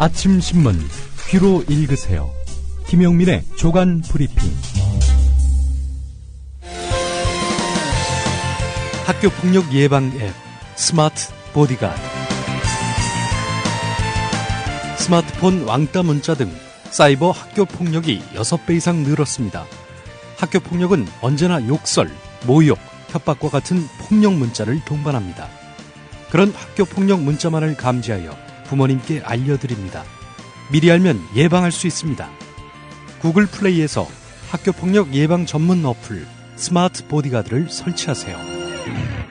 아침 신문 귀로 읽으세요. 김용민의 조간 브리핑. 학교폭력 예방 앱 스마트 보디가드. 스마트폰 왕따 문자 등 사이버 학교폭력이 6배 이상 늘었습니다. 학교폭력은 언제나 욕설, 모욕, 협박과 같은 폭력 문자를 동반합니다. 그런 학교폭력 문자만을 감지하여 부모님께 알려드립니다. 미리 알면 예방할 수 있습니다. 구글 플레이에서 학교폭력 예방 전문 어플 스마트 보디가드를 설치하세요.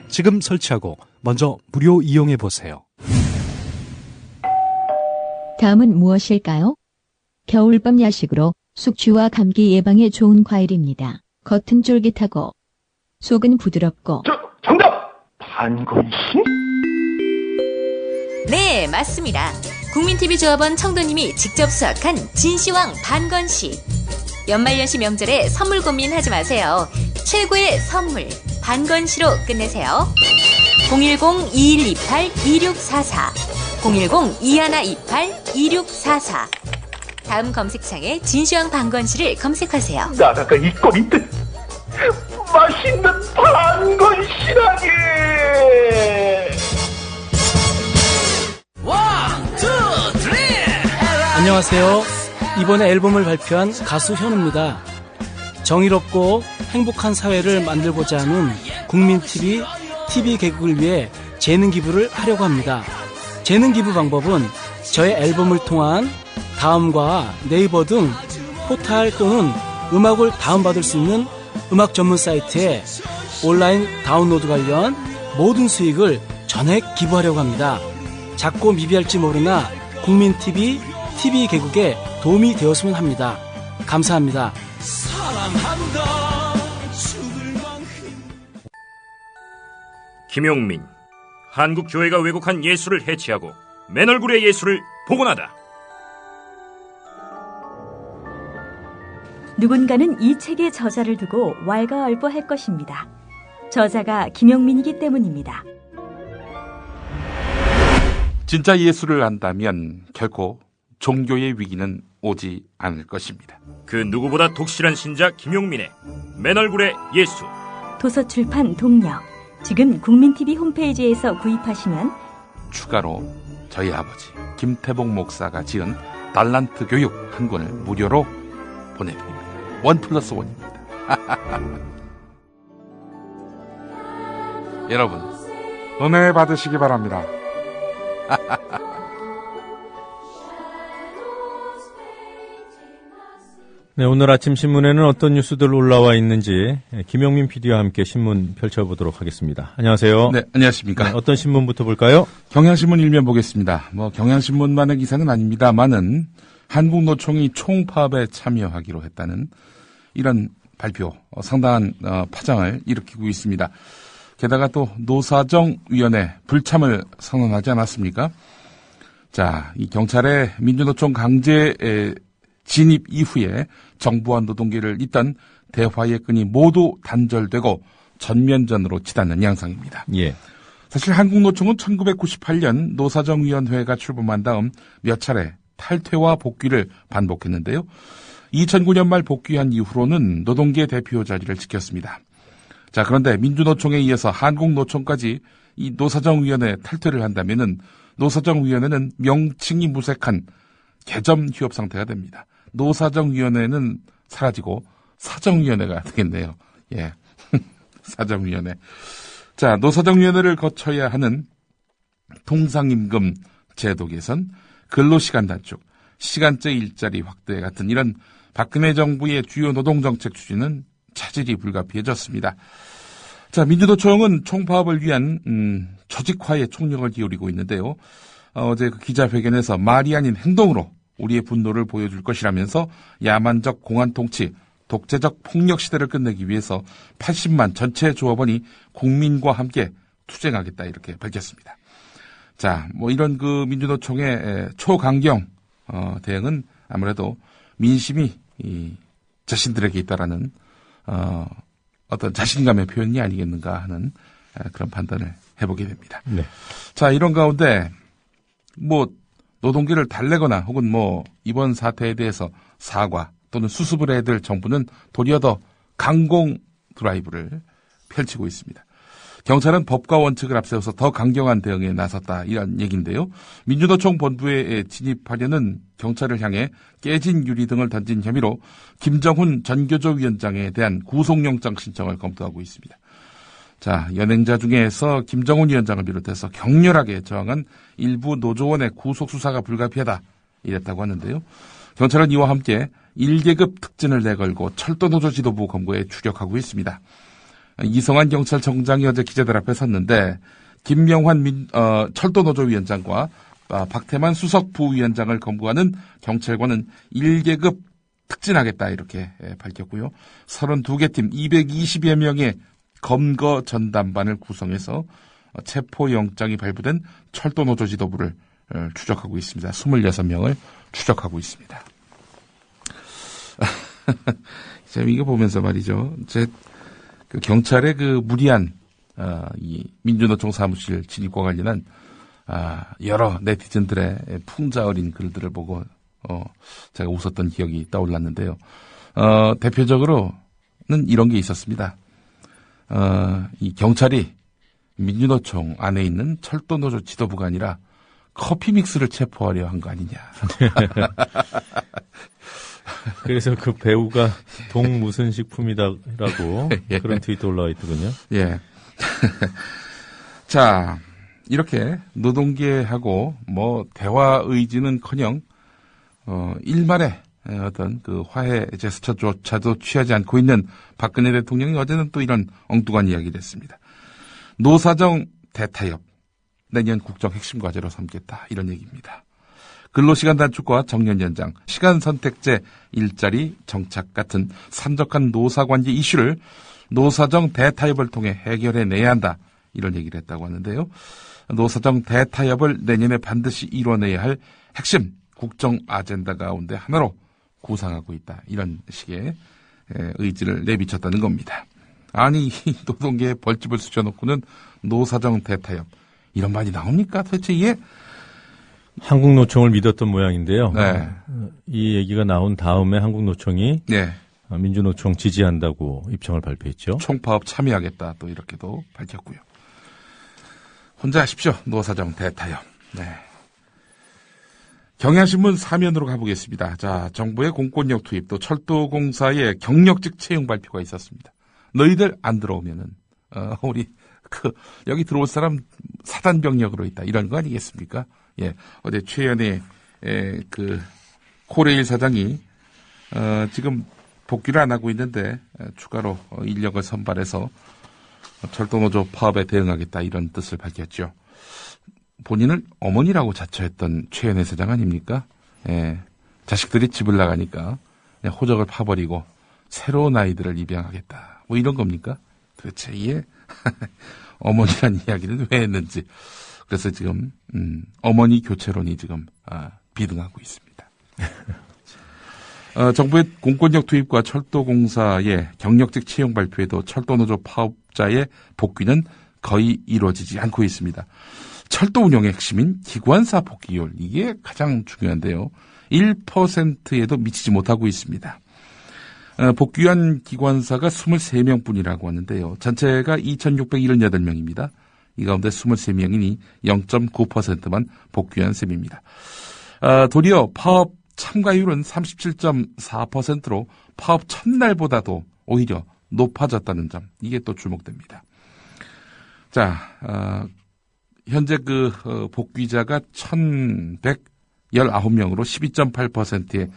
지금 설치하고 먼저 무료 이용해보세요. 다음은 무엇일까요? 겨울밤 야식으로 숙취와 감기 예방에 좋은 과일입니다. 겉은 쫄깃하고 속은 부드럽고. 정답! 반건심? 네, 맞습니다. 국민TV조합원 청도님이 직접 수확한 진시황 반건시. 연말연시 명절에 선물 고민하지 마세요. 최고의 선물 반건시로 끝내세요. 010-2128-2644 010-2128-2644 다음 검색창에 진시황 반건시를 검색하세요. 나라가 있건 있듯 맛있는 반건시라니. 안녕하세요. 이번에 앨범을 발표한 가수 현우입니다. 정의롭고 행복한 사회를 만들고자 하는 국민TV, TV 개국을 위해 재능 기부를 하려고 합니다. 재능 기부 방법은 저의 앨범을 통한 다음과 네이버 등 포탈 또는 음악을 다운받을 수 있는 음악 전문 사이트에 온라인 다운로드 관련 모든 수익을 전액 기부하려고 합니다. 작고 미비할지 모르나 국민TV, TV 개국에 도움이 되었으면 합니다. 감사합니다. 김용민, 한국 교회가 왜곡한 예수를 해치하고 맨 얼굴의 예수를 복원하다. 누군가는 이 책의 저자를 두고 왈가왈부할 것입니다. 저자가 김용민이기 때문입니다. 진짜 예수를 안다면 결코 종교의 위기는 오지 않을 것입니다. 그 누구보다 독실한 신자 김용민의 맨 얼굴의 예수. 도서출판 동력. 지금 국민TV 홈페이지에서 구입하시면 추가로 저희 아버지 김태복 목사가 지은 달란트 교육 한 권을 무료로 보내드립니다. 1+1입니다. 여러분 은혜 받으시기 바랍니다. 네, 오늘 아침 신문에는 어떤 뉴스들 올라와 있는지 김용민 PD와 함께 신문 펼쳐보도록 하겠습니다. 안녕하세요. 네, 안녕하십니까. 네, 어떤 신문부터 볼까요? 경향신문 일면 보겠습니다. 경향신문만의 기사는 아닙니다만은 한국노총이 총파업에 참여하기로 했다는 이런 발표, 상당한 파장을 일으키고 있습니다. 게다가 또 노사정위원회 불참을 선언하지 않았습니까? 자, 이 경찰의 민주노총 강제 진입 이후에 정부와 노동계를 잇던 대화의 끈이 모두 단절되고 전면전으로 치닫는 양상입니다. 예. 사실 한국노총은 1998년 노사정위원회가 출범한 다음 몇 차례 탈퇴와 복귀를 반복했는데요. 2009년 말 복귀한 이후로는 노동계 대표 자리를 지켰습니다. 자, 그런데 민주노총에 이어서 한국노총까지 이 노사정위원회 탈퇴를 한다면은 노사정위원회는 명칭이 무색한 개점 휴업 상태가 됩니다. 노사정위원회는 사라지고 사정위원회가 되겠네요. 예. 사정위원회. 자, 노사정위원회를 거쳐야 하는 통상임금 제도 개선, 근로시간 단축, 시간제 일자리 확대 같은 이런 박근혜 정부의 주요 노동정책 추진은 차질이 불가피해졌습니다. 자, 민주노총은 총파업을 위한 조직화에 총력을 기울이고 있는데요. 어제 그 기자회견에서 말이 아닌 행동으로 우리의 분노를 보여줄 것이라면서 야만적 공안 통치, 독재적 폭력 시대를 끝내기 위해서 80만 전체 조합원이 국민과 함께 투쟁하겠다 이렇게 밝혔습니다. 자, 이런 그 민주노총의 초강경 대응은 아무래도 민심이 자신들에게 있다라는 어떤 자신감의 표현이 아니겠는가 하는 그런 판단을 해보게 됩니다. 네. 자, 이런 가운데 노동계를 달래거나 혹은 뭐 이번 사태에 대해서 사과 또는 수습을 해야 될 정부는 도리어 더 강공 드라이브를 펼치고 있습니다. 경찰은 법과 원칙을 앞세워서 더 강경한 대응에 나섰다 이런 얘기인데요. 민주노총 본부에 진입하려는 경찰을 향해 깨진 유리 등을 던진 혐의로 김정훈 전교조 위원장에 대한 구속영장 신청을 검토하고 있습니다. 자, 연행자 중에서 김정훈 위원장을 비롯해서 격렬하게 저항한 일부 노조원의 구속수사가 불가피하다 이랬다고 하는데요. 경찰은 이와 함께 1계급 특진을 내걸고 철도노조 지도부 검거에 추격하고 있습니다. 이성환 경찰청장이 어제 기자들 앞에 섰는데 김명환 철도노조 위원장과 박태만 수석 부위원장을 검거하는 경찰관은 1계급 특진하겠다 이렇게 밝혔고요. 32개 팀 220여 명의 검거 전담반을 구성해서 체포영장이 발부된 철도노조 지도부를 추적하고 있습니다. 26명을 추적하고 있습니다. 이거 보면서 말이죠. 그 경찰의 그 무리한 이 민주노총 사무실 진입과 관련한 여러 네티즌들의 풍자 어린 글들을 보고 제가 웃었던 기억이 떠올랐는데요. 대표적으로는 이런 게 있었습니다. 이 경찰이 민주노총 안에 있는 철도노조 지도부가 아니라 커피 믹스를 체포하려 한 거 아니냐. 그래서 그 배우가 동무슨 식품이다라고 예. 그런 트위터 올라와 있더군요. 예. 자, 이렇게 노동계하고 뭐 대화 의지는커녕 일말의 어떤 그 화해 제스처조차도 취하지 않고 있는 박근혜 대통령이 어제는 또 이런 엉뚱한 이야기를 했습니다. 노사정 대타협 내년 국정 핵심 과제로 삼겠다 이런 얘기입니다. 근로시간 단축과 정년 연장, 시간 선택제, 일자리 정착 같은 산적한 노사관계 이슈를 노사정 대타협을 통해 해결해내야 한다 이런 얘기를 했다고 하는데요. 노사정 대타협을 내년에 반드시 이뤄내야 할 핵심 국정 아젠다 가운데 하나로 구상하고 있다 이런 식의 의지를 내비쳤다는 겁니다. 아니 이 노동계에 벌집을 쑤셔놓고는 노사정 대타협 이런 말이 나옵니까? 도대체 이게 한국노총을 믿었던 모양인데요. 네. 이 얘기가 나온 다음에 한국노총이 네. 민주노총 지지한다고 입장을 발표했죠. 총파업 참여하겠다 또 이렇게도 밝혔고요. 혼자 하십시오. 노사정 대타협. 네. 경향신문 사면으로 가보겠습니다. 자, 정부의 공권력 투입 또 철도공사의 경력직 채용 발표가 있었습니다. 너희들 안 들어오면은 우리 여기 들어올 사람 사단병력으로 있다 이런 거 아니겠습니까? 예, 어제 최연의 코레일 사장이 지금 복귀를 안 하고 있는데 추가로 인력을 선발해서 철도노조 파업에 대응하겠다 이런 뜻을 밝혔죠. 본인을 어머니라고 자처했던 최연의 사장 아닙니까? 예, 자식들이 집을 나가니까 그냥 호적을 파버리고 새로운 아이들을 입양하겠다 뭐 이런 겁니까? 도대체 이게 어머니란 이야기는 왜 했는지. 그래서 지금 어머니 교체론이 지금 비등하고 있습니다. 정부의 공권력 투입과 철도공사의 경력직 채용 발표에도 철도노조 파업자의 복귀는 거의 이루어지지 않고 있습니다. 철도 운영의 핵심인 기관사 복귀율 이게 가장 중요한데요. 1%에도 미치지 못하고 있습니다. 복귀한 기관사가 23명뿐이라고 하는데요. 전체가 2,678명입니다. 이 가운데 23명이니 0.9%만 복귀한 셈입니다. 도리어 파업 참가율은 37.4%로 파업 첫날보다도 오히려 높아졌다는 점, 이게 또 주목됩니다. 자, 현재 복귀자가 1,119명으로 12.8%에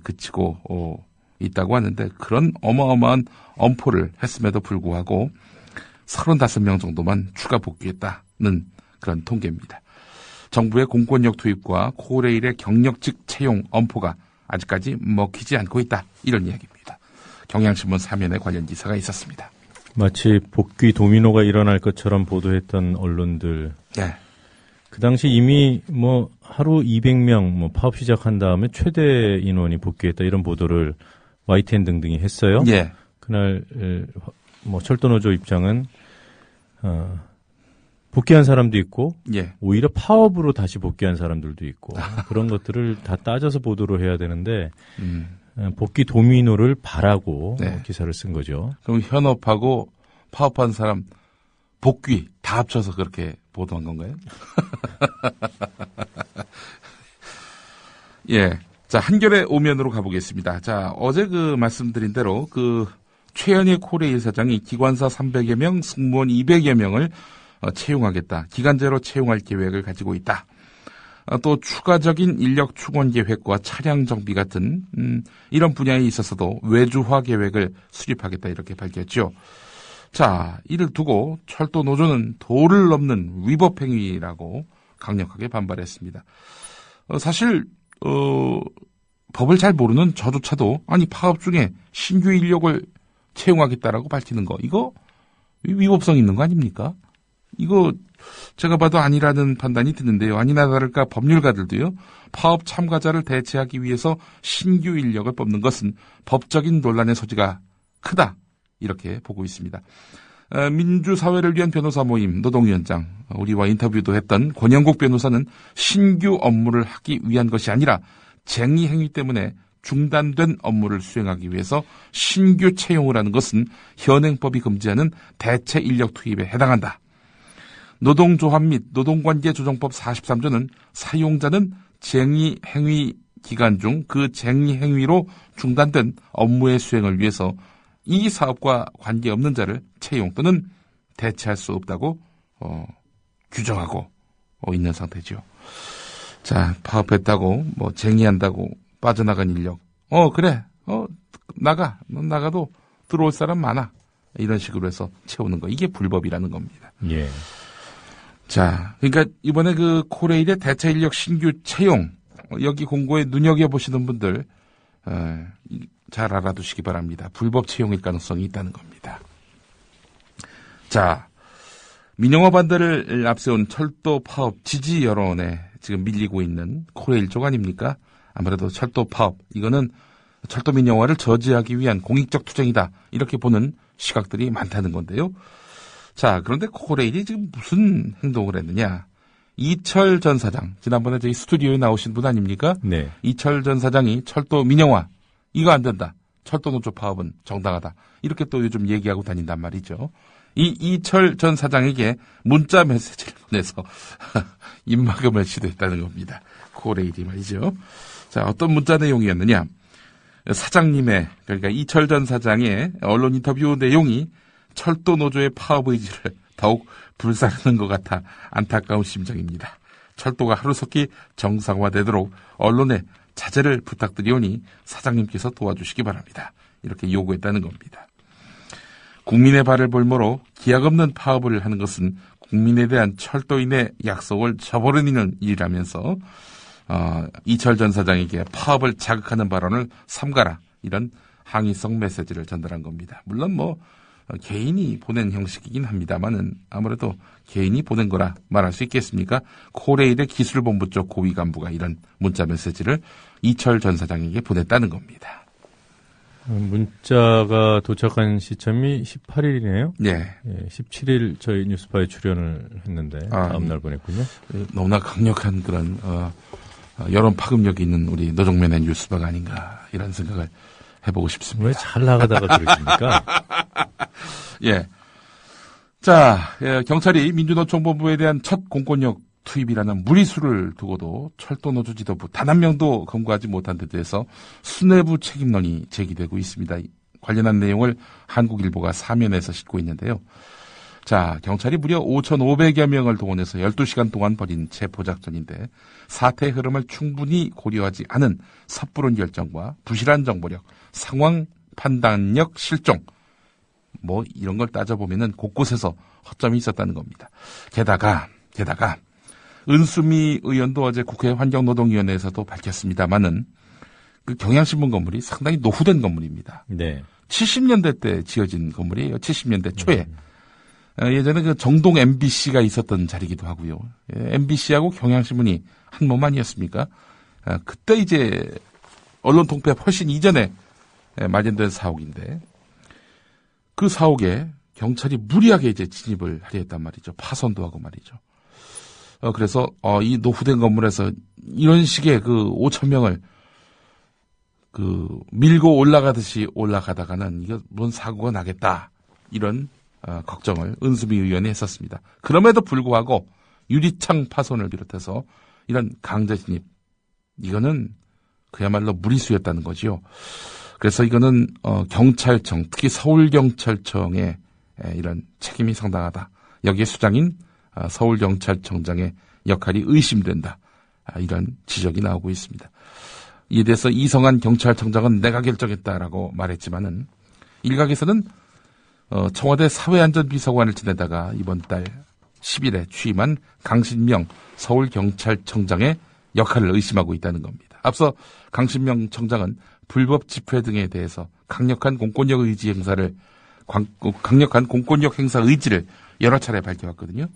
그치고 있다고 하는데 그런 어마어마한 엄포를 했음에도 불구하고 35명 정도만 추가 복귀했다는 그런 통계입니다. 정부의 공권력 투입과 코레일의 경력직 채용 엄포가 아직까지 먹히지 않고 있다. 이런 이야기입니다. 경향신문 사면에 관련 기사가 있었습니다. 마치 복귀 도미노가 일어날 것처럼 보도했던 언론들. 네. 그 당시 이미 하루 200명 파업 시작한 다음에 최대 인원이 복귀했다 이런 보도를 YTN 등등이 했어요. 예. 그날 철도노조 입장은 복귀한 사람도 있고 예. 오히려 파업으로 다시 복귀한 사람들도 있고 그런 것들을 다 따져서 보도를 해야 되는데 복귀 도미노를 바라고 네. 기사를 쓴 거죠. 그럼 현업하고 파업한 사람 복귀 다 합쳐서 그렇게 보도한 건가요? 예. 자, 한겨레 오면으로 가보겠습니다. 자, 어제 말씀드린 대로 최현희 코레일 사장이 기관사 300여 명, 승무원 200여 명을 채용하겠다. 기간제로 채용할 계획을 가지고 있다. 또 추가적인 인력 충원 계획과 차량 정비 같은 이런 분야에 있어서도 외주화 계획을 수립하겠다 이렇게 밝혔죠. 자, 이를 두고 철도 노조는 도를 넘는 위법 행위라고 강력하게 반발했습니다. 사실 법을 잘 모르는 저조차도 파업 중에 신규 인력을 채용하겠다라고 밝히는 거 이거 위법성 있는 거 아닙니까? 이거 제가 봐도 아니라는 판단이 드는데요. 아니나 다를까 법률가들도요. 파업 참가자를 대체하기 위해서 신규 인력을 뽑는 것은 법적인 논란의 소지가 크다. 이렇게 보고 있습니다. 민주사회를 위한 변호사 모임 노동위원장 우리와 인터뷰도 했던 권영국 변호사는 신규 업무를 하기 위한 것이 아니라 쟁의 행위 때문에 중단된 업무를 수행하기 위해서 신규 채용을 하는 것은 현행법이 금지하는 대체 인력 투입에 해당한다. 노동조합 및 노동관계조정법 43조는 사용자는 쟁의 행위 기간 중 그 쟁의 행위로 중단된 업무의 수행을 위해서 이 사업과 관계없는 자를 채용 또는 대체할 수 없다고 규정하고 있는 상태죠. 자, 파업했다고 쟁의한다고 빠져나간 인력 그래 나가 넌 나가도 들어올 사람 많아 이런 식으로 해서 채우는 거 이게 불법이라는 겁니다. 예. 자, 그러니까 이번에 코레일의 대체 인력 신규 채용 여기 공고에 눈여겨보시는 분들 잘 알아두시기 바랍니다. 불법 채용일 가능성이 있다는 겁니다. 자, 민영화 반대를 앞세운 철도 파업 지지 여론에 지금 밀리고 있는 코레일 쪽 아닙니까? 아무래도 철도 파업 이거는 철도 민영화를 저지하기 위한 공익적 투쟁이다 이렇게 보는 시각들이 많다는 건데요. 자, 그런데 코레일이 지금 무슨 행동을 했느냐? 이철 전 사장, 지난번에 저희 스튜디오에 나오신 분 아닙니까? 네. 이철 전 사장이 철도 민영화, 이거 안 된다. 철도 노조 파업은 정당하다. 이렇게 또 요즘 얘기하고 다닌단 말이죠. 이 이철 전 사장에게 문자 메시지를 보내서 입막음을 시도했다는 겁니다. 코레일이 말이죠. 자, 어떤 문자 내용이었느냐? 사장님의, 그러니까 이철 전 사장의 언론 인터뷰 내용이 철도 노조의 파업 의지를 더욱 불사르는 것 같아 안타까운 심정입니다. 철도가 하루속히 정상화되도록 언론에 자제를 부탁드리오니 사장님께서 도와주시기 바랍니다. 이렇게 요구했다는 겁니다. 국민의 발을 볼모로 기약 없는 파업을 하는 것은 국민에 대한 철도인의 약속을 저버리는 일이라면서 이철 전 사장에게 파업을 자극하는 발언을 삼가라 이런 항의성 메시지를 전달한 겁니다. 물론 개인이 보낸 형식이긴 합니다만은 아무래도 개인이 보낸 거라 말할 수 있겠습니까? 코레일의 기술본부 쪽 고위 간부가 이런 문자 메시지를 이철 전 사장에게 보냈다는 겁니다. 문자가 도착한 시점이 18일이네요. 네. 17일 저희 뉴스파에 출연을 했는데 다음날 보냈군요. 너무나 강력한 그런 여론 파급력이 있는 우리 노동면의 뉴스파가 아닌가 이런 생각을 해보고 싶습니다. 왜 잘 나가다가 그러십니까? 예. 자, 경찰이 민주노총본부에 대한 첫 공권력 투입이라는 무리수를 두고도 철도노조 지도부 단 한 명도 검거하지 못한 데 대해서 수뇌부 책임론이 제기되고 있습니다. 관련한 내용을 한국일보가 사면에서 싣고 있는데요. 자, 경찰이 무려 5,500여 명을 동원해서 12시간 동안 벌인 체포작전인데 사태의 흐름을 충분히 고려하지 않은 섣부른 결정과 부실한 정보력, 상황 판단력 실종 이런 걸 따져보면은 곳곳에서 허점이 있었다는 겁니다. 게다가 은수미 의원도 어제 국회 환경노동위원회에서도 밝혔습니다만은 그 경향신문 건물이 상당히 노후된 건물입니다. 네. 70년대 때 지어진 건물이에요. 70년대 초에. 예전에 그 정동 MBC가 있었던 자리기도 하고요. MBC하고 경향신문이 한 몸 아니었습니까? 그때 이제 언론 통폐합 훨씬 이전에 마련된 사옥인데 그 사옥에 경찰이 무리하게 이제 진입을 하려 했단 말이죠. 파손도 하고 말이죠. 그래서 이 노후된 건물에서 이런 식의 그 5,000명을 그 밀고 올라가듯이 올라가다가는 이거 뭔 사고가 나겠다, 이런 걱정을 은수미 의원이 했었습니다. 그럼에도 불구하고 유리창 파손을 비롯해서 이런 강제 진입, 이거는 그야말로 무리수였다는 거지요. 그래서 이거는 경찰청, 특히 서울경찰청의 이런 책임이 상당하다. 여기에 수장인 서울경찰청장의 역할이 의심된다. 이런 지적이 나오고 있습니다. 이에 대해서 이성한 경찰청장은 내가 결정했다라고 말했지만은 일각에서는 청와대 사회안전비서관을 지내다가 이번 달 10일에 취임한 강신명 서울경찰청장의 역할을 의심하고 있다는 겁니다. 앞서 강신명 청장은 불법 집회 등에 대해서 강력한 공권력 행사 의지를 여러 차례 밝혀왔거든요.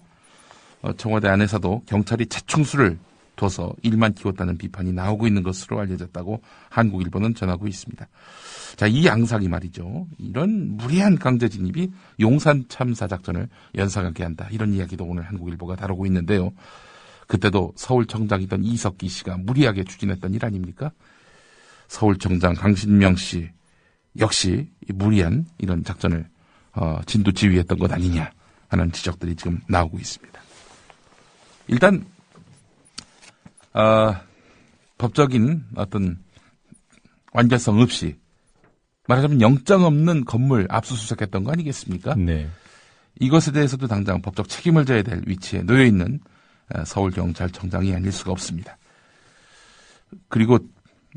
청와대 안에서도 경찰이 자충수를 둬서 일만 키웠다는 비판이 나오고 있는 것으로 알려졌다고 한국일보는 전하고 있습니다. 자, 이 양상이 말이죠. 이런 무리한 강제 진입이 용산 참사 작전을 연상하게 한다. 이런 이야기도 오늘 한국일보가 다루고 있는데요. 그때도 서울청장이던 이석기 씨가 무리하게 추진했던 일 아닙니까? 서울청장 강신명 씨 역시 무리한 이런 작전을 진두지휘했던 것 아니냐 하는 지적들이 지금 나오고 있습니다. 일단 법적인 어떤 완전성 없이 말하자면 영장 없는 건물 압수수색했던 거 아니겠습니까? 네. 이것에 대해서도 당장 법적 책임을 져야 될 위치에 놓여 있는 서울경찰청장이 아닐 수가 없습니다. 그리고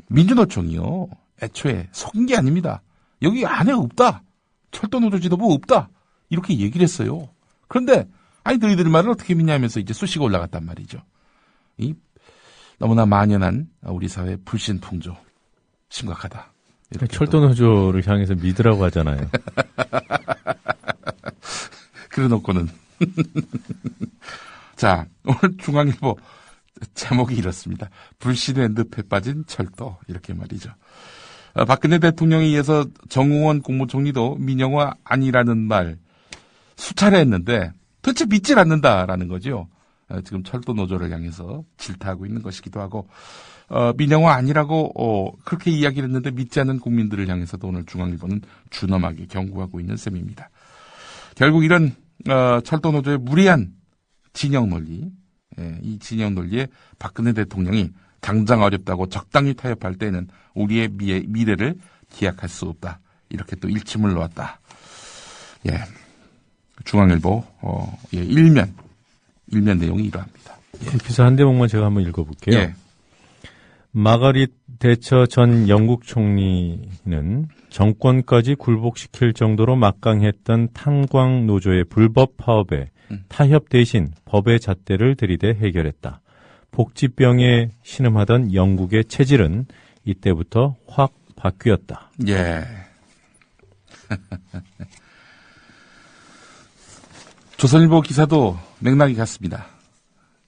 민주노총이요, 애초에 속인 게 아닙니다. 여기 안에 없다, 철도노조 지도부 없다, 이렇게 얘기를 했어요. 그런데 아니 너희들 말을 어떻게 믿냐면서 이제 쑤시고 올라갔단 말이죠. 이 너무나 만연한 우리 사회 불신풍조, 심각하다. 철도노조를 향해서 믿으라고 하잖아요. 그래놓고는 자, 오늘 중앙일보 제목이 이렇습니다. 불신의 늪에 빠진 철도, 이렇게 말이죠. 박근혜 대통령에 의해서 정우원 국무총리도 민영화 아니라는 말 수차례 했는데 도대체 믿질 않는다라는 거죠. 지금 철도 노조를 향해서 질타하고 있는 것이기도 하고, 민영화 아니라고 그렇게 이야기를 했는데 믿지 않는 국민들을 향해서도 오늘 중앙일보는 준엄하게 경고하고 있는 셈입니다. 결국 이런 철도 노조의 무리한 진영 논리, 이 진영 논리에 박근혜 대통령이 당장 어렵다고 적당히 타협할 때는 우리의 미래를 기약할 수 없다, 이렇게 또 일침을 놓았다. 예, 중앙일보 일면 내용이 이러합니다. 예. 기사 한 대목만 제가 한번 읽어볼게요. 예. 마가릿 대처 전 영국 총리는 정권까지 굴복시킬 정도로 막강했던 탄광 노조의 불법 파업에 타협 대신 법의 잣대를 들이대 해결했다. 복지병에 신음하던 영국의 체질은 이때부터 확 바뀌었다. 예. 조선일보 기사도 맥락이 같습니다.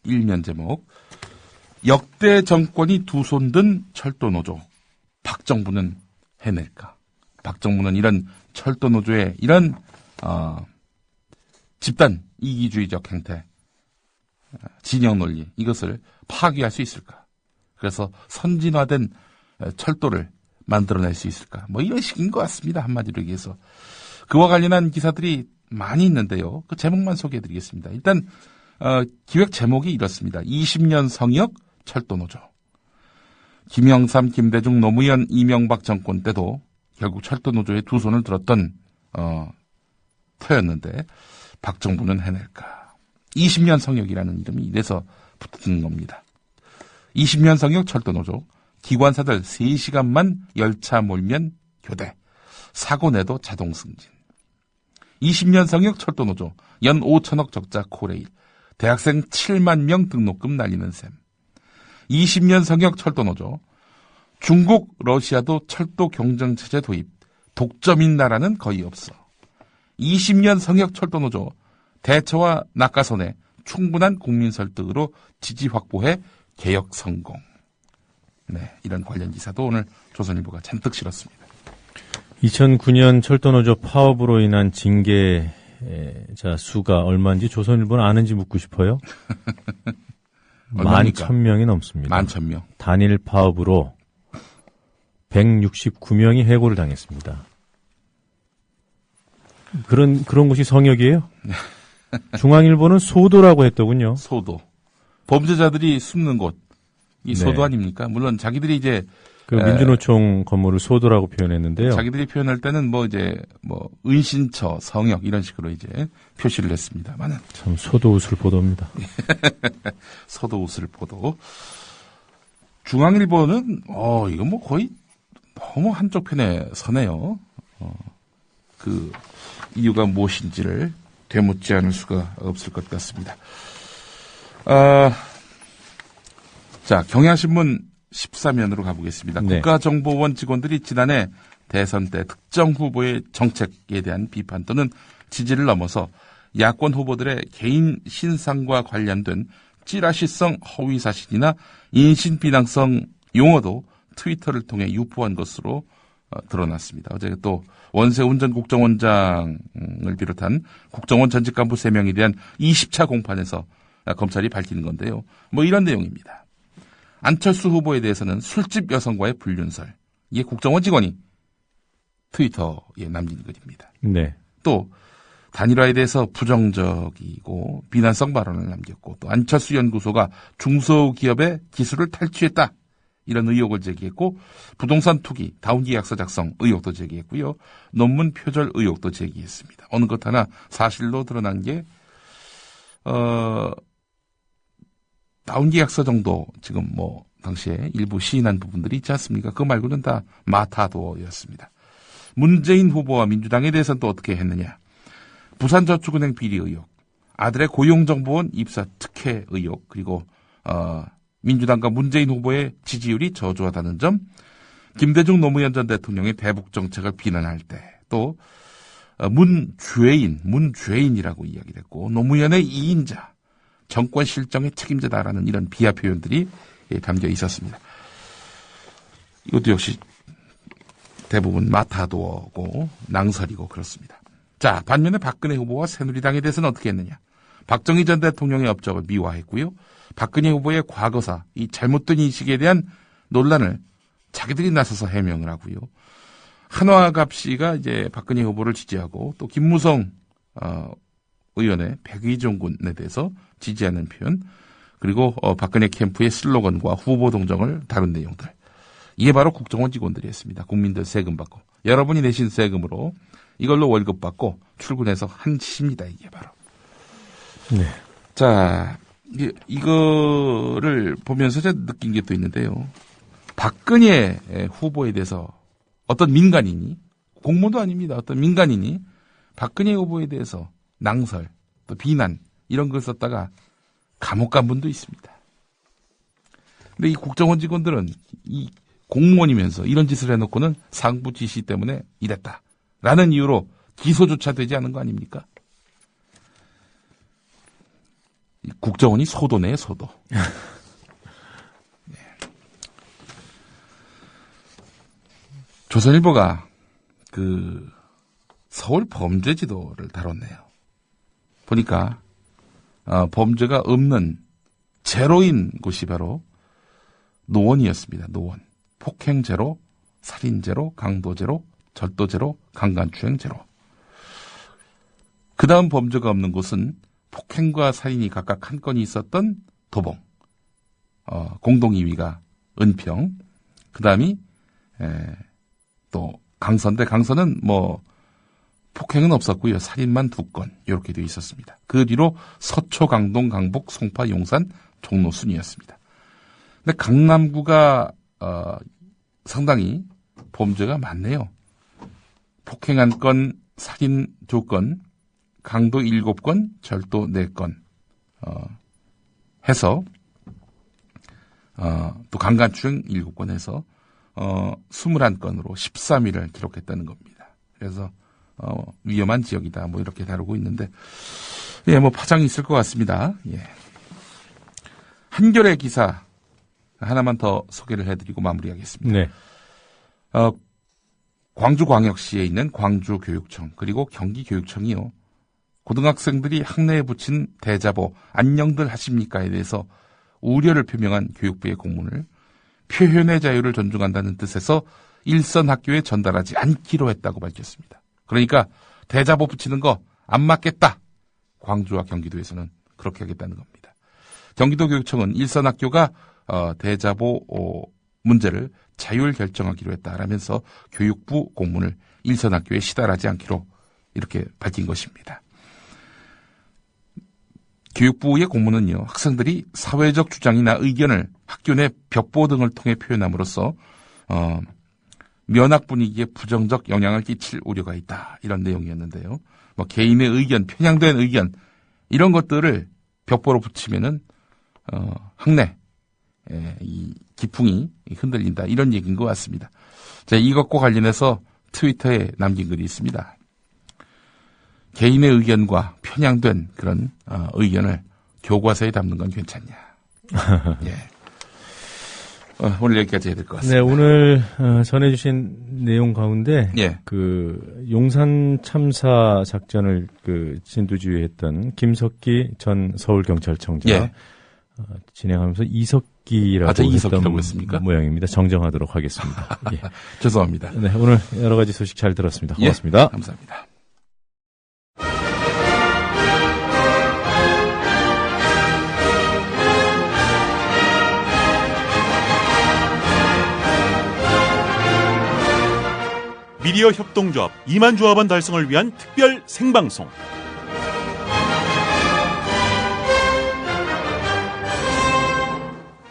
일면 제목, 역대 정권이 두 손 든 철도노조, 박정부는 해낼까? 박정부는 이런 철도노조의 이런 집단 이기주의적 행태, 진영 논리, 이것을 파괴할 수 있을까? 그래서 선진화된 철도를 만들어낼 수 있을까? 뭐 이런 식인 것 같습니다. 한마디로 얘기해서. 그와 관련한 기사들이 많이 있는데요. 그 제목만 소개해드리겠습니다. 일단 기획 제목이 이렇습니다. 20년 성역 철도노조. 김영삼, 김대중, 노무현, 이명박 정권 때도 결국 철도노조의 두 손을 들었던 터였는데 박정부는 해낼까. 20년 성역이라는 이름이 이래서 붙은 겁니다. 20년 성역 철도노조. 기관사들 3시간만 열차 몰면 교대. 사고 내도 자동 승진. 20년 성역 철도노조. 연 5천억 적자 코레일. 대학생 7만 명 등록금 날리는 셈. 20년 성역 철도노조. 중국, 러시아도 철도 경쟁체제 도입. 독점인 나라는 거의 없어. 20년 성역 철도노조. 대처와 낙하선에 충분한 국민 설득으로 지지 확보해 개혁 성공. 네, 이런 관련 기사도 오늘 조선일보가 잔뜩 실었습니다. 2009년 철도노조 파업으로 인한 징계 자, 수가 얼마인지 조선일보는 아는지 묻고 싶어요. 얼마입니까? 11,000명이 넘습니다. 11,000명. 단일 파업으로 169명이 해고를 당했습니다. 그런 곳이 성역이에요? 중앙일보는 소도라고 했더군요. 소도. 범죄자들이 숨는 곳. 이 소도 네. 아닙니까? 물론 자기들이 이제 그 민주노총 건물을 소도라고 표현했는데요. 자기들이 표현할 때는 은신처, 성역 이런 식으로 이제 표시를 했습니다만은 참 소도웃을 보도입니다. 소도웃을 보도. 중앙일보는 이거 뭐 거의 너무 한쪽 편에 서네요. 그 이유가 무엇인지를 되묻지 않을 수가 없을 것 같습니다. 자, 경향신문 13면으로 가보겠습니다. 네. 국가정보원 직원들이 지난해 대선 때 특정 후보의 정책에 대한 비판 또는 지지를 넘어서 야권 후보들의 개인 신상과 관련된 찌라시성 허위사실이나 인신비난성 용어도 트위터를 통해 유포한 것으로 드러났습니다. 어제 또 원세훈 전 국정원장을 비롯한 국정원 전직 간부 3명에 대한 20차 공판에서 검찰이 밝히는 건데요. 뭐 이런 내용입니다. 안철수 후보에 대해서는 술집 여성과의 불륜설. 이게 국정원 직원이 트위터에 남긴 글입니다. 네. 또 단일화에 대해서 부정적이고 비난성 발언을 남겼고 또 안철수 연구소가 중소기업의 기술을 탈취했다. 이런 의혹을 제기했고 부동산 투기, 다운계약서 작성 의혹도 제기했고요. 논문 표절 의혹도 제기했습니다. 어느 것 하나 사실로 드러난 게 다운계약서 정도 지금 당시에 일부 시인한 부분들이 있지 않습니까? 그거 말고는 다 마타도어였습니다. 문재인 후보와 민주당에 대해서는 또 어떻게 했느냐. 부산저축은행 비리 의혹, 아들의 고용정보원 입사 특혜 의혹, 그리고 민주당과 문재인 후보의 지지율이 저조하다는 점, 김대중 노무현 전 대통령의 대북 정책을 비난할 때, 또 문죄인이라고 이야기를 했고 노무현의 2인자, 정권 실정의 책임자다라는 이런 비하 표현들이 담겨 있었습니다. 이것도 역시 대부분 마타도어고 낭설이고 그렇습니다. 자, 반면에 박근혜 후보와 새누리당에 대해서는 어떻게 했느냐. 박정희 전 대통령의 업적을 미화했고요. 박근혜 후보의 과거사, 이 잘못된 인식에 대한 논란을 자기들이 나서서 해명을 하고요. 한화갑 씨가 이제 박근혜 후보를 지지하고 또 김무성 의원의 백의종군에 대해서 지지하는 표현, 그리고 박근혜 캠프의 슬로건과 후보 동정을 다룬 내용들. 이게 바로 국정원 직원들이 했습니다. 국민들 세금 받고. 여러분이 내신 세금으로 이걸로 월급 받고 출근해서 한 짓입니다. 이게 바로. 네. 자, 이거를 보면서 제가 느낀 게 또 있는데요. 박근혜 후보에 대해서 어떤 민간인이, 공무도 아닙니다. 어떤 민간인이 박근혜 후보에 대해서 낭설, 또 비난, 이런 걸 썼다가 감옥 간 분도 있습니다. 근데 이 국정원 직원들은 이 공무원이면서 이런 짓을 해놓고는 상부 지시 때문에 이랬다. 라는 이유로 기소조차 되지 않은 거 아닙니까? 이 국정원이 소도네요, 소도. 네. 조선일보가 그 서울 범죄 지도를 다뤘네요. 보니까 범죄가 없는 제로인 곳이 바로 노원이었습니다. 노원. 폭행 제로, 살인 제로, 강도 제로, 절도 제로, 강간추행 제로. 그 다음 범죄가 없는 곳은 폭행과 살인이 각각 한 건이 있었던 도봉. 공동 2위가 은평. 그 다음이 또 강서인데 강서는 폭행은 없었고요. 살인만 2건 이렇게 되어 있었습니다. 그 뒤로 서초, 강동, 강북, 송파, 용산, 종로 순이었습니다. 근데 강남구가 상당히 범죄가 많네요. 폭행 1건, 살인 2건, 강도 7건, 절도 4건 해서 또 강간추행 7건 해서 21건으로 13위를 기록했다는 겁니다. 그래서 위험한 지역이다. 이렇게 다루고 있는데, 예, 파장이 있을 것 같습니다. 예. 한겨레 기사 하나만 더 소개를 해드리고 마무리하겠습니다. 네. 광주광역시에 있는 광주교육청 그리고 경기교육청이요. 고등학생들이 학내에 붙인 대자보 안녕들 하십니까에 대해서 우려를 표명한 교육부의 공문을 표현의 자유를 존중한다는 뜻에서 일선 학교에 전달하지 않기로 했다고 밝혔습니다. 그러니까 대자보 붙이는 거 안 맞겠다. 광주와 경기도에서는 그렇게 하겠다는 겁니다. 경기도교육청은 일선 학교가 대자보 문제를 자율 결정하기로 했다라면서 교육부 공문을 일선 학교에 시달하지 않기로 이렇게 밝힌 것입니다. 교육부의 공문은요, 학생들이 사회적 주장이나 의견을 학교 내 벽보 등을 통해 표현함으로써 면학 분위기에 부정적 영향을 끼칠 우려가 있다. 이런 내용이었는데요. 뭐 개인의 의견, 편향된 의견 이런 것들을 벽보로 붙이면은 학내 이 기풍이 흔들린다. 이런 얘기인 것 같습니다. 자, 이것과 관련해서 트위터에 남긴 글이 있습니다. 개인의 의견과 편향된 그런 의견을 교과서에 담는 건 괜찮냐. 예. 오늘 여기까지 해야 될 것 같습니다. 네, 오늘 전해주신 내용 가운데 예. 그 용산 참사 작전을 그 진두지휘했던 김석기 전 서울경찰청장 예. 진행하면서 이석기라고 이석기라고 했습니까? 모양입니다. 정정하도록 하겠습니다. 예. 죄송합니다. 네, 오늘 여러 가지 소식 잘 들었습니다. 고맙습니다. 예, 감사합니다. 미디어 협동조합 2만 조합원 달성을 위한 특별 생방송.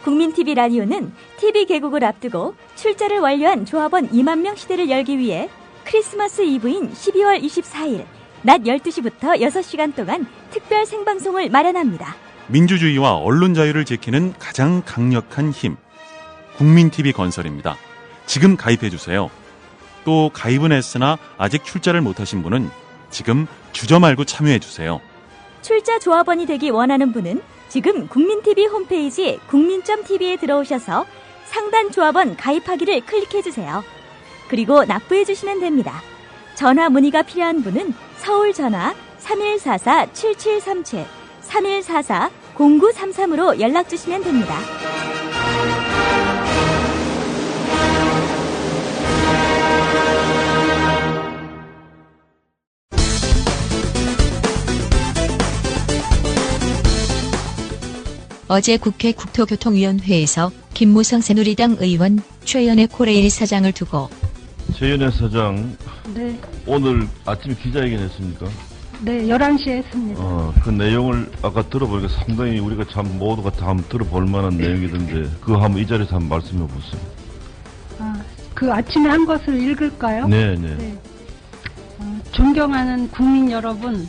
국민TV 라디오는 TV 개국을 앞두고 출자를 완료한 조합원 2만 명 시대를 열기 위해 크리스마스 이브인 12월 24일 낮 12시부터 6시간 동안 특별 생방송을 마련합니다. 민주주의와 언론 자유를 지키는 가장 강력한 힘, 국민TV 건설입니다. 지금 가입해주세요. 또 가입은 했으나 아직 출자를 못하신 분은 지금 주저 말고 참여해주세요. 출자 조합원이 되기 원하는 분은 지금 국민TV 홈페이지 국민.tv에 들어오셔서 상단 조합원 가입하기를 클릭해주세요. 그리고 납부해주시면 됩니다. 전화 문의가 필요한 분은 서울 전화 3144-7737, 3144-0933으로 연락주시면 됩니다. 어제 국회 국토교통위원회에서 김무성 새누리당 의원 최연애 코레일 사장을 두고 최연애 사장, 네. 오늘 아침에 기자회견 했습니까? 네, 11시에 했습니다. 그 내용을 아까 들어보니까 상당히 우리가 참 모두가 다 한번 들어볼 만한 내용이던데 그거 한번 이 자리에서 한번 말씀해 보세요. 그 아침에 한 것을 읽을까요? 네. 존경하는 국민 여러분,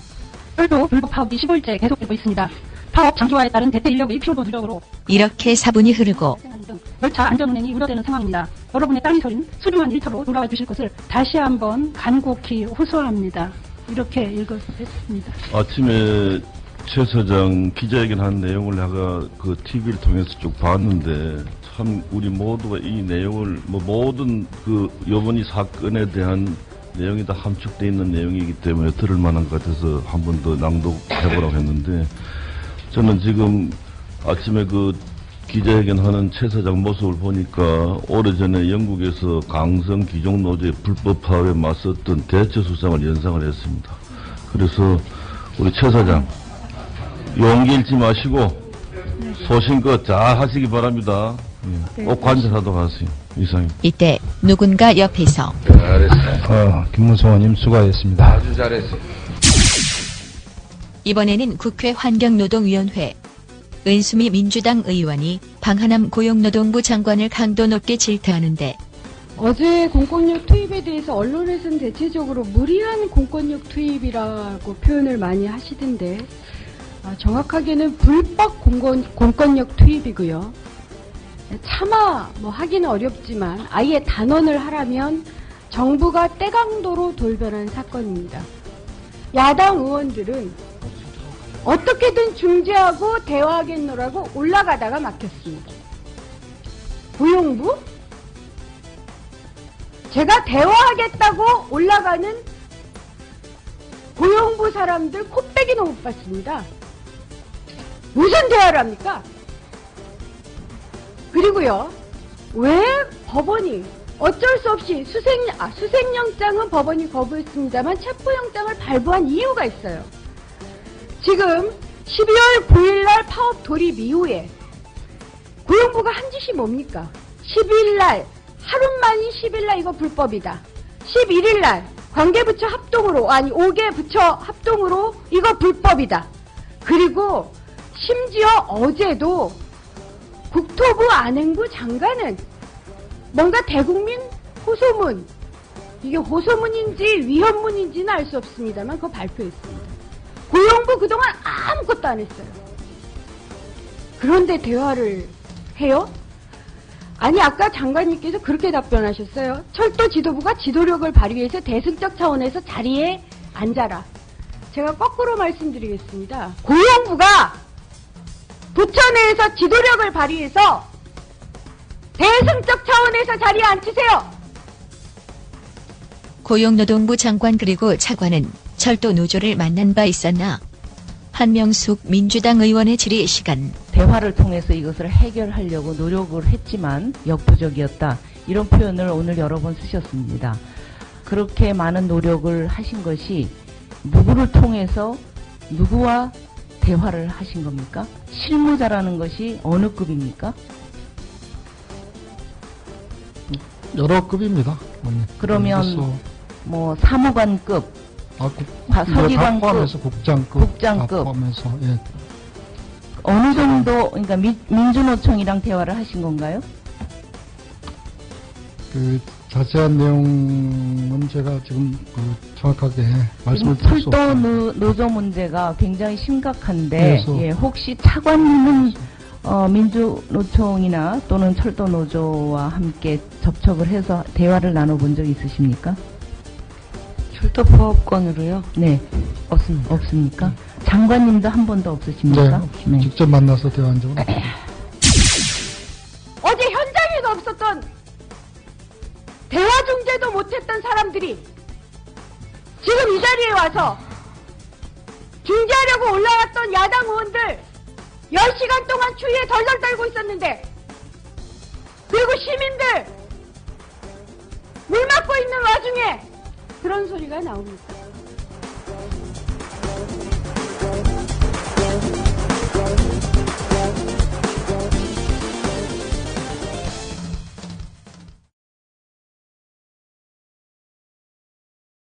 오늘도 불법 파업이 10월째 계속되고 있습니다. 파업 장기화에 따른 대체 인력의 피로도 누적으로 이렇게 4분이 흐르고 열차 안전운행이 우려되는 상황입니다. 여러분의 땀이 서린 소중한 일터로 돌아와 주실 것을 다시 한번 간곡히 호소합니다. 이렇게 읽었습니다. 아침에 최 사장 기자회견 한 내용을 내가 그 TV를 통해서 쭉 봤는데 참 우리 모두가 이 내용을 모든 그 요번 이 사건에 대한 내용이 다 함축되어 있는 내용이기 때문에 들을 만한 것 같아서 한 번 더 낭독해보라고 했는데 저는 지금 아침에 그 기자회견 하는 최 사장 모습을 보니까 오래전에 영국에서 강성 기종 노조의 불법 파업에 맞섰던 대처 수상을 연상을 했습니다. 그래서 우리 최 사장 용기 잃지 마시고 소신껏 잘 하시기 바랍니다. 꼭 관찰하도록 하세요. 이상입니다. 이때 누군가 옆에서 잘했어요. 김무성 의원님 수고하셨습니다. 아주 잘했어요. 이번에는 국회 환경노동위원회 은수미 민주당 의원이 방하남 고용노동부 장관을 강도 높게 질타하는데 어제 공권력 투입에 대해서 언론에서는 대체적으로 무리한 공권력 투입이라고 표현을 많이 하시던데 정확하게는 불법 공권력 투입이고요. 차마 하기는 어렵지만 아예 단언을 하라면 정부가 때강도로 돌변한 사건입니다. 야당 의원들은 어떻게든 중재하고 대화하겠노라고 올라가다가 막혔습니다. 고용부? 제가 대화하겠다고 올라가는 고용부 고용부 사람들 코빼기도 못 받습니다. 무슨 대화를 합니까? 그리고요, 왜 법원이 어쩔 수 없이 수색영장은 법원이 거부했습니다만 체포영장을 발부한 이유가 있어요. 지금 12월 9일날 파업 돌입 이후에 고용부가 한 짓이 뭡니까? 10일날, 하루만이 10일날 이거 불법이다. 11일날 관계부처 합동으로, 아니 5개 부처 합동으로 이거 불법이다. 그리고 심지어 어제도 국토부 안행부 장관은 뭔가 대국민 호소문, 이게 호소문인지 위헌문인지는 알 수 없습니다만 그거 발표했습니다. 고용부 그동안 아무것도 안 했어요. 그런데 대화를 해요? 아니, 아까 장관님께서 그렇게 답변하셨어요. 철도 지도부가 지도력을 발휘해서 대승적 차원에서 자리에 앉아라. 제가 거꾸로 말씀드리겠습니다. 고용부가 부처 내에서 지도력을 발휘해서 대승적 차원에서 자리에 앉히세요. 고용노동부 장관 그리고 차관은 철도 노조를 만난 바 있었나? 한명숙 민주당 의원의 질의 시간. 대화를 통해서 이것을 해결하려고 노력을 했지만 역부족이었다. 이런 표현을 오늘 여러 번 쓰셨습니다. 그렇게 많은 노력을 하신 것이 누구를 통해서 누구와 대화를 하신 겁니까? 실무자라는 것이 어느 급입니까? 여러 급입니다. 그러면 뭐 사무관급, 서기관급, 포함해서 국장급, 포함해서 예. 어느 정도, 그러니까 민주노총이랑 대화를 하신 건가요? 그 자세한 내용은 제가 지금 정확하게 말씀을 드릴 수 없습니다. 철도 노조 문제가 굉장히 심각한데, 예, 혹시 차관님은 민주노총이나 또는 철도 노조와 함께 접촉을 해서 대화를 나눠본 적 있으십니까? 철도보호권으로요? 네. 없습니다. 없습니까? 장관님도 한 번도 없으십니까? 네, 직접 만나서 대화한 적은 없습니다. 어제 현장에도 없었던, 대화 중재도 못했던 사람들이 지금 이 자리에 와서 중재하려고 올라왔던 야당 의원들 10시간 동안 추위에 덜덜 떨고 있었는데, 그리고 시민들 물 맞고 있는 와중에 그런 소리가 나옵니까?